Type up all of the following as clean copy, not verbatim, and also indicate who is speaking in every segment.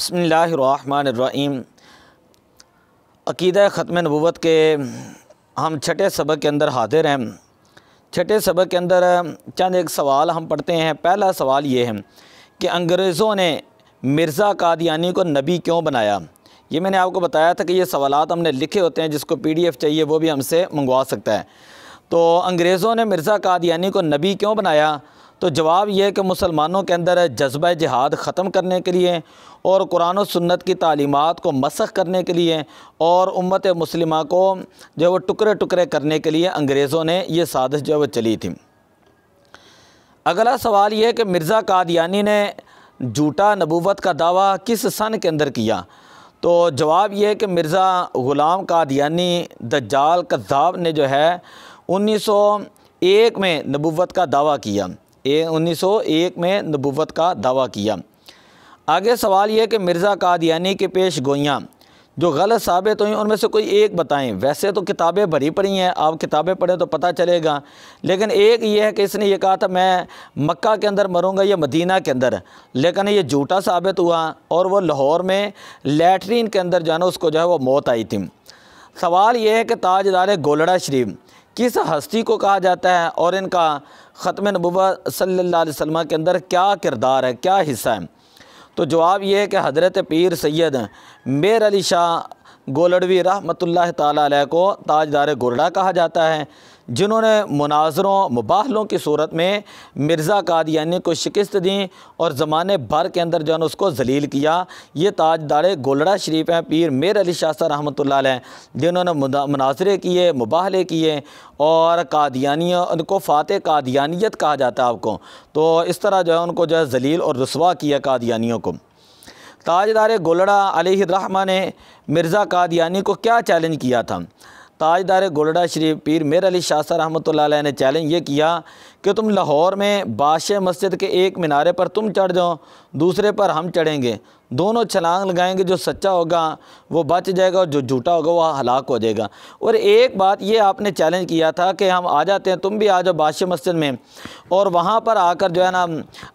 Speaker 1: بسم اللہ الرحمن الرحیم۔ عقیدہ ختم نبوت کے ہم چھٹے سبق کے اندر حاضر ہیں۔ چھٹے سبق کے اندر چند ایک سوال ہم پڑھتے ہیں۔ پہلا سوال یہ ہے کہ انگریزوں نے مرزا قادیانی کو نبی کیوں بنایا؟ یہ میں نے آپ کو بتایا تھا کہ یہ سوالات ہم نے لکھے ہوتے ہیں، جس کو PDF چاہیے وہ بھی ہم سے منگوا سکتا ہے۔ تو انگریزوں نے مرزا قادیانی کو نبی کیوں بنایا؟ تو جواب یہ ہے کہ مسلمانوں کے اندر جذبہ جہاد ختم کرنے کے لیے اور قرآن و سنت کی تعلیمات کو مسخ کرنے کے لیے اور امت مسلمہ کو جو ہے وہ ٹکڑے ٹکڑے کرنے کے لیے انگریزوں نے یہ سازش جو ہے وہ چلی تھی۔ اگلا سوال یہ ہے کہ مرزا قادیانی نے جھوٹا نبوت کا دعویٰ کس سن کے اندر کیا؟ تو جواب یہ ہے کہ مرزا غلام قادیانی دجال کذاب نے جو ہے 1901 میں نبوت کا دعویٰ کیا۔ 1901 میں نبوت کا دعویٰ کیا۔ آگے سوال یہ ہے کہ مرزا قادیانی کے پیش گوئیاں جو غلط ثابت ہوئیں ان میں سے کوئی ایک بتائیں۔ ویسے تو کتابیں بھری پڑی ہیں، آپ کتابیں پڑھیں تو پتہ چلے گا، لیکن ایک یہ ہے کہ اس نے یہ کہا تھا میں مکہ کے اندر مروں گا یا مدینہ کے اندر، لیکن یہ جھوٹا ثابت ہوا اور وہ لاہور میں لیٹرین کے اندر جو ہے نا اس کو جو ہے وہ موت آئی تھی۔ سوال یہ ہے کہ تاجدار گولڑا شریف کس ہستی کو کہا جاتا ہے اور ان کا ختم نبوت صلی اللہ علیہ وسلم کے اندر کیا کردار ہے، کیا حصہ ہے؟ تو جواب یہ ہے کہ حضرت پیر سید میر علی شاہ گولڑوی رحمۃ اللہ تعالیٰ علیہ کو تاجدار گولڑا کہا جاتا ہے، جنہوں نے مناظروں مباحثوں کی صورت میں مرزا قادیانی کو شکست دیں اور زمانے بھر کے اندر جو ہے اس کو ذلیل کیا۔ یہ تاجدار گولڑا شریف ہیں، پیر میر علی شاہ صاحب رحمۃ اللہ علیہ، جنہوں نے مناظرے کیے، مباحثے کیے اور قادیانیوں ان کو فاتح قادیانیت کہا جاتا ہے آپ کو، تو اس طرح جو ہے ان کو جو ہے ذلیل اور رسوا کیا قادیانیوں کو۔ تاجدار گولڑا علیہ الرحمہ نے مرزا قادیانی کو کیا چیلنج کیا تھا؟ تاجدار گولڑا شریف پیر میر علی شاہ صاحب رحمۃ اللہ علیہ نے چیلنج یہ کیا کہ تم لاہور میں بادشاہ مسجد کے ایک مینارے پر تم چڑھ جاؤ، دوسرے پر ہم چڑھیں گے، دونوں چھلانگ لگائیں گے، جو سچا ہوگا وہ بچ جائے گا اور جو جھوٹا ہوگا وہ ہلاک ہو جائے گا۔ اور ایک بات یہ آپ نے چیلنج کیا تھا کہ ہم آ جاتے ہیں، تم بھی آ جاؤ بادشاہ مسجد میں، اور وہاں پر آ کر جو ہے نا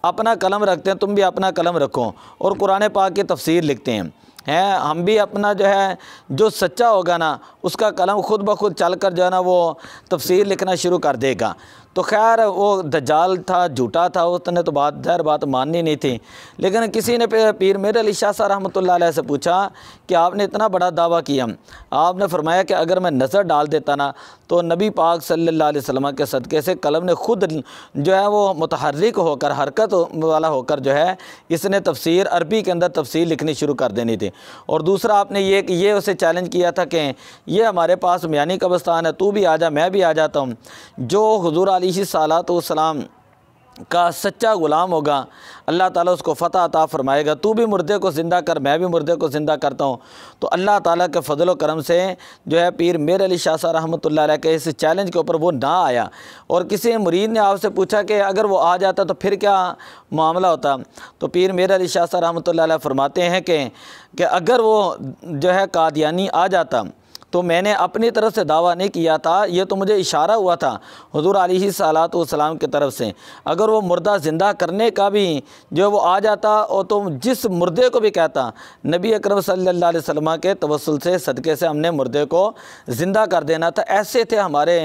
Speaker 1: اپنا قلم رکھتے ہیں، تم بھی اپنا قلم رکھو اور قرآن پاک کی تفسیر لکھتے ہیں۔ ہم بھی اپنا جو ہے جو سچا ہوگا نا اس کا قلم خود بخود چل کر جو ہے نا وہ تفسیر لکھنا شروع کر دے گا۔ تو خیر وہ دجال تھا، جھوٹا تھا، اس نے تو ظاہر بات ماننی نہیں تھی، لیکن کسی نے پیر میر علی شاہ صاحب رحمۃ اللہ علیہ سے پوچھا کہ آپ نے اتنا بڑا دعویٰ کیا، آپ نے فرمایا کہ اگر میں نظر ڈال دیتا نا تو نبی پاک صلی اللہ علیہ وسلم کے صدقے سے قلم نے خود جو ہے وہ متحرک ہو کر، حرکت والا ہو کر جو ہے اس نے تفسیر عربی کے اندر تفسیر لکھنی شروع کر دینی تھی۔ اور دوسرا آپ نے یہ اسے چیلنج کیا تھا کہ یہ ہمارے پاس میانی قبرستان ہے، تو بھی آ جا، میں بھی آ جاتا ہوں، جو حضور علیہ الصلوۃ والسلام کا سچا غلام ہوگا اللہ تعالیٰ اس کو فتح عطا فرمائے گا، تو بھی مردے کو زندہ کر، میں بھی مردے کو زندہ کرتا ہوں۔ تو اللہ تعالیٰ کے فضل و کرم سے جو ہے پیر میر علی شاہ صاحب رحمۃ اللہ علیہ کے اس چیلنج کے اوپر وہ نہ آیا۔ اور کسی مرید نے آپ سے پوچھا کہ اگر وہ آ جاتا تو پھر کیا معاملہ ہوتا؟ تو پیر میر علی شاہ صاحب رحمۃ اللہ علیہ فرماتے ہیں کہ اگر وہ جو ہے قادیانی آ جاتا تو میں نے اپنی طرف سے دعویٰ نہیں کیا تھا، یہ تو مجھے اشارہ ہوا تھا حضور علیہ الصلوۃ والسلام کی طرف سے۔ اگر وہ مردہ زندہ کرنے کا بھی جو وہ آ جاتا اور تو جس مردے کو بھی کہتا نبی اکرم صلی اللہ علیہ وسلم کے توسل سے صدقے سے ہم نے مردے کو زندہ کر دینا تھا۔ ایسے تھے ہمارے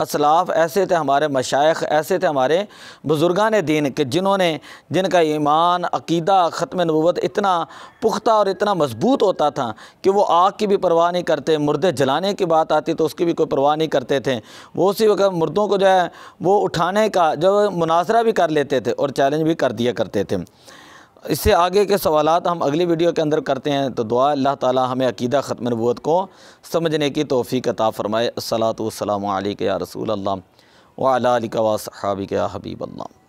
Speaker 1: اسلاف، ایسے تھے ہمارے مشائخ، ایسے تھے ہمارے بزرگان دین کہ جن کا ایمان عقیدہ ختم نبوت اتنا پختہ اور اتنا مضبوط ہوتا تھا کہ وہ آگ کی بھی پرواہ نہیں کرتے، مردے جلانے کی بات آتی تو اس کی بھی کوئی پرواہ نہیں کرتے تھے، وہ اسی وقت مردوں کو جو ہے وہ اٹھانے کا جو مناظرہ بھی کر لیتے تھے اور چیلنج بھی کر دیا کرتے تھے۔ اس سے آگے کے سوالات ہم اگلی ویڈیو کے اندر کرتے ہیں، تو دعا اللہ تعالی ہمیں عقیدہ ختم نبوت کو سمجھنے کی توفیق عطا فرمائے۔ الصلاۃ والسلام علیک یا رسول اللہ وعلی آلک و اصحابک یا حبیب اللہ۔